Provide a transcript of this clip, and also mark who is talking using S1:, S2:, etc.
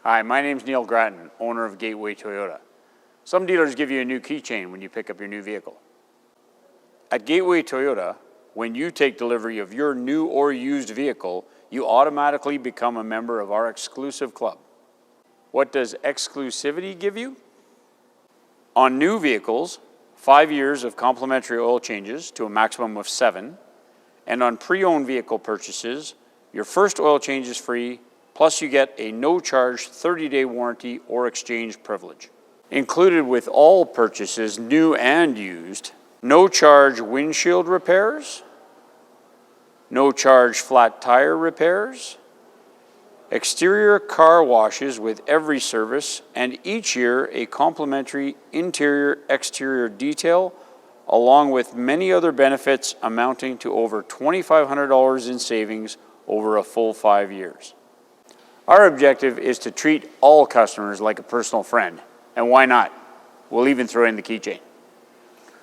S1: Hi, my name's Neil Grattan, owner of Gateway Toyota. Some dealers give you a new keychain when you pick up your new vehicle. At Gateway Toyota, when you take delivery of your new or used vehicle, you automatically become a member of our exclusive club. What does exclusivity give you? On new vehicles, 5 years of complimentary oil changes to a maximum of 7, and on pre-owned vehicle purchases, your first oil change is free, plus you get a no-charge 30-day warranty or exchange privilege. Included with all purchases, new and used, no-charge windshield repairs, no-charge flat tire repairs, exterior car washes with every service, and each year a complimentary interior-exterior detail, along with many other benefits amounting to over $2,500 in savings over a full 5 years. Our objective is to treat all customers like a personal friend, and why not? We'll even throw in the keychain.